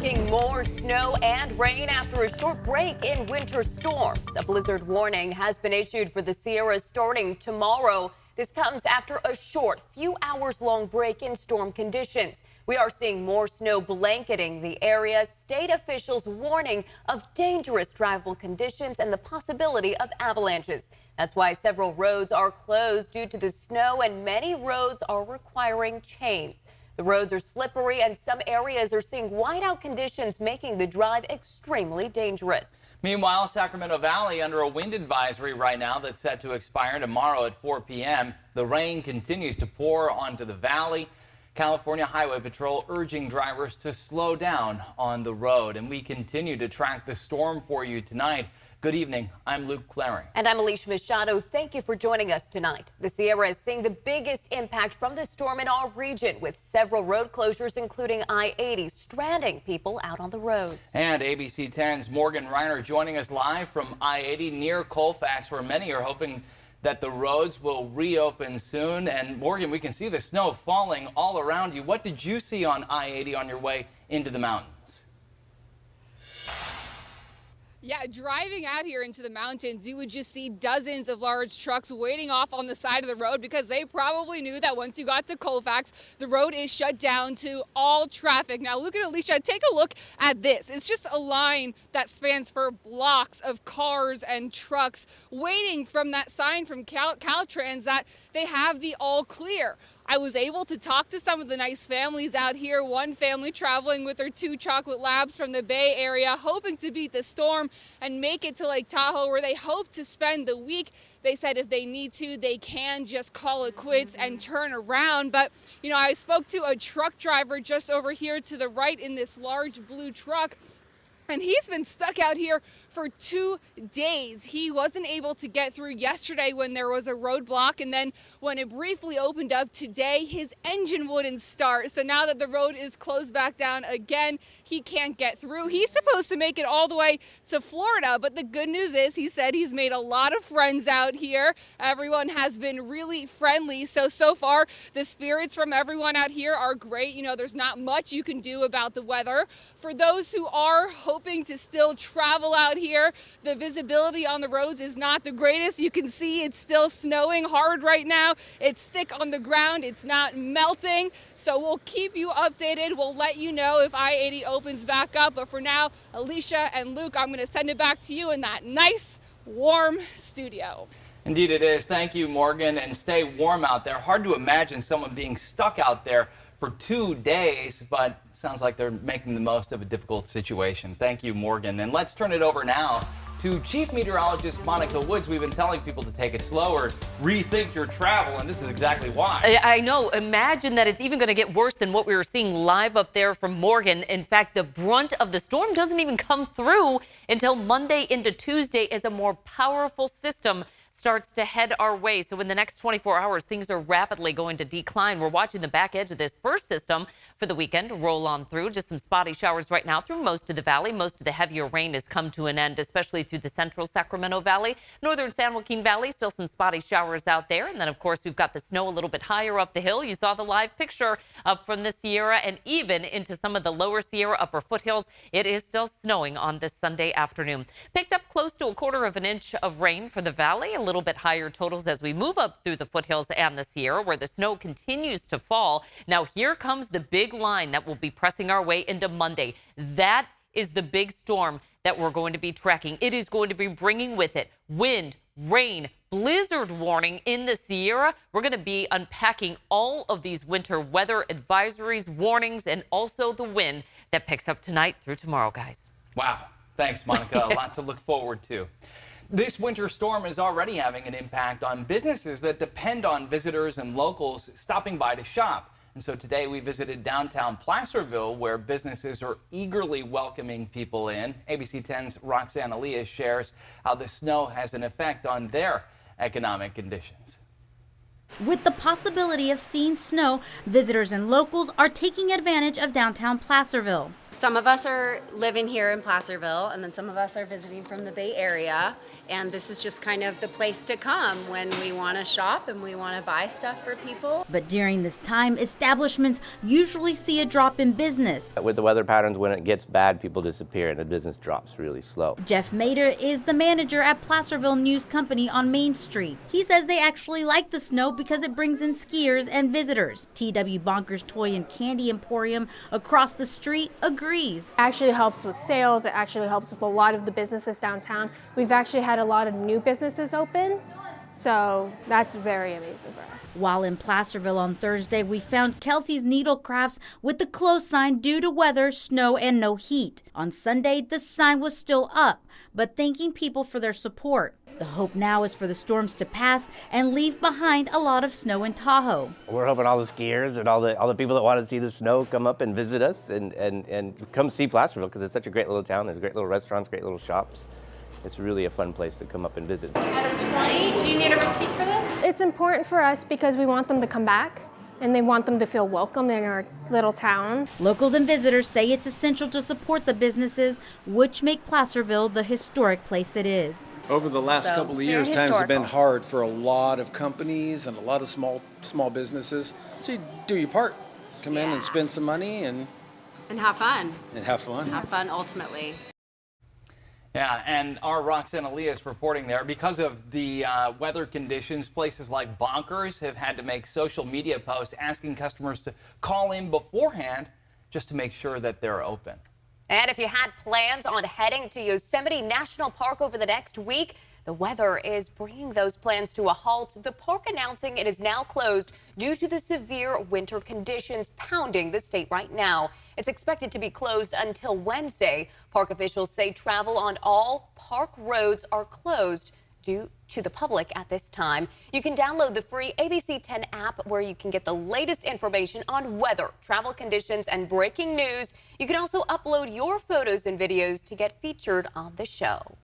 More snow and rain after a short break in winter storms. A blizzard warning has been issued for the Sierras starting tomorrow. This comes after a short, few hours long break in storm conditions. We are seeing more snow blanketing the area. State officials warning of dangerous travel conditions and the possibility of avalanches. That's why several roads are closed due to the snow, and many roads are requiring chains. The roads are slippery and some areas are seeing whiteout conditions, making the drive extremely dangerous. Meanwhile, Sacramento Valley under a wind advisory right now that's set to expire tomorrow at 4 p.m. The rain continues to pour onto the valley. California Highway Patrol urging drivers to slow down on the road. And we continue to track the storm for you tonight. Good evening. I'm Luke Clary. And I'm Alicia Machado. Thank you for joining us tonight. The Sierra is seeing the biggest impact from the storm in our region, with several road closures, including I-80, stranding people out on the roads. And ABC 10's Morgan Reiner joining us live from I-80 near Colfax, where many are hoping that the roads will reopen soon. And Morgan, we can see the snow falling all around you. What did you see on I-80 on your way into the mountains? Yeah, driving out here into the mountains, you would just see dozens of large trucks waiting off on the side of the road because they probably knew that once you got to Colfax, the road is shut down to all traffic. Now, look at Alicia. Take a look at this. It's just a line that spans for blocks of cars and trucks waiting from that sign from Caltrans that they have the all clear. I was able to talk to some of the nice families out here. One family traveling with their 2 chocolate labs from the Bay Area, hoping to beat the storm and make it to Lake Tahoe, where they hope to spend the week. They said if they need to, they can just call it quits and turn around. But, you know, I spoke to a truck driver just over here to the right in this large blue truck, and he's been stuck out here for 2 days. He wasn't able to get through yesterday when there was a roadblock, and then when it briefly opened up today, his engine wouldn't start. So now that the road is closed back down again, he can't get through. He's supposed to make it all the way to Florida, but the good news is he said he's made a lot of friends out here. Everyone has been really friendly. So far, the spirits from everyone out here are great. You know, there's not much you can do about the weather. For those who are hoping to still travel out here, the visibility on the roads is not the greatest. You can see it's still snowing hard right now. It's thick on the ground. It's not melting. So we'll keep you updated. We'll let you know if I-80 opens back up. But for now, Alicia and Luke, I'm going to send it back to you in that nice, warm studio. Indeed it is. Thank you, Morgan. And stay warm out there. Hard to imagine someone being stuck out there for 2 days, but sounds like they're making the most of a difficult situation. Thank you, Morgan. And let's turn it over now to Chief Meteorologist Monica Woods. We've been telling people to take it slower, rethink your travel, and this is exactly why. I know. Imagine that it's even going to get worse than what we were seeing live up there from Morgan. In fact, the brunt of the storm doesn't even come through until Monday into Tuesday as a more powerful system starts to head our way. So in the next 24 hours, things are rapidly going to decline. We're watching the back edge of this first system for the weekend roll on through. Just some spotty showers right now through most of the valley. Most of the heavier rain has come to an end, especially through the central Sacramento Valley. Northern San Joaquin Valley, still some spotty showers out there. And then, of course, we've got the snow a little bit higher up the hill. You saw the live picture up from the Sierra and even into some of the lower Sierra upper foothills. It is still snowing on this Sunday afternoon. Picked up close to 1/4 inch of rain for the valley. A little bit higher totals as we move up through the foothills and the Sierra, where the snow continues to fall. Now here comes the big line that will be pressing our way into Monday. That is the big storm that we're going to be tracking. It is going to be bringing with it wind, rain, blizzard warning in the Sierra. We're going to be unpacking all of these winter weather advisories, warnings, and also the wind that picks up tonight through tomorrow, guys. Wow. Thanks, Monica. A lot to look forward to. This winter storm is already having an impact on businesses that depend on visitors and locals stopping by to shop. And so today we visited downtown Placerville, where businesses are eagerly welcoming people in. ABC 10's Roxanne Elias shares how the snow has an effect on their economic conditions. With the possibility of seeing snow, visitors and locals are taking advantage of downtown Placerville. Some of us are living here in Placerville, and then some of us are visiting from the Bay Area. And this is just kind of the place to come when we want to shop and we want to buy stuff for people. But during this time, establishments usually see a drop in business. With the weather patterns, when it gets bad, people disappear and the business drops really slow. Jeff Mader is the manager at Placerville News Company on Main Street. He says they actually like the snow because it brings in skiers and visitors. T.W. Bonker's Toy and Candy Emporium across the street agrees. Actually helps with sales. It actually helps with a lot of the businesses downtown. We've actually had a lot of new businesses open, so that's very amazing for us. While in Placerville on Thursday, we found Kelsey's Needle Crafts with the close sign due to weather, snow, and no heat. On Sunday, the sign was still up, but thanking people for their support. The hope now is for the storms to pass and leave behind a lot of snow in Tahoe. We're hoping all the skiers and all the people that want to see the snow come up and visit us and come see Placerville because it's such a great little town. There's great little restaurants, great little shops. It's really a fun place to come up and visit. Out of 20, do you need a receipt for this? It's important for us because we want them to come back and they want them to feel welcome in our little town. Locals and visitors say it's essential to support the businesses which make Placerville the historic place it is. Over the last So, couple of it's years, very times have been historical. hard for a lot of companies and a lot of small businesses. So you do your part. Come in and spend some money and have fun. have fun. Have fun ultimately. Yeah, and our Roxanne Elias reporting there. Because of the weather conditions, places like Bonkers have had to make social media posts asking customers to call in beforehand just to make sure that they're open. And if you had plans on heading to Yosemite National Park over the next week, the weather is bringing those plans to a halt. The park announcing it is now closed due to the severe winter conditions pounding the state right now. It's expected to be closed until Wednesday. Park officials say travel on all park roads are closed due to the public at this time. You can download the free ABC 10 app where you can get the latest information on weather, travel conditions, and breaking news. You can also upload your photos and videos to get featured on the show.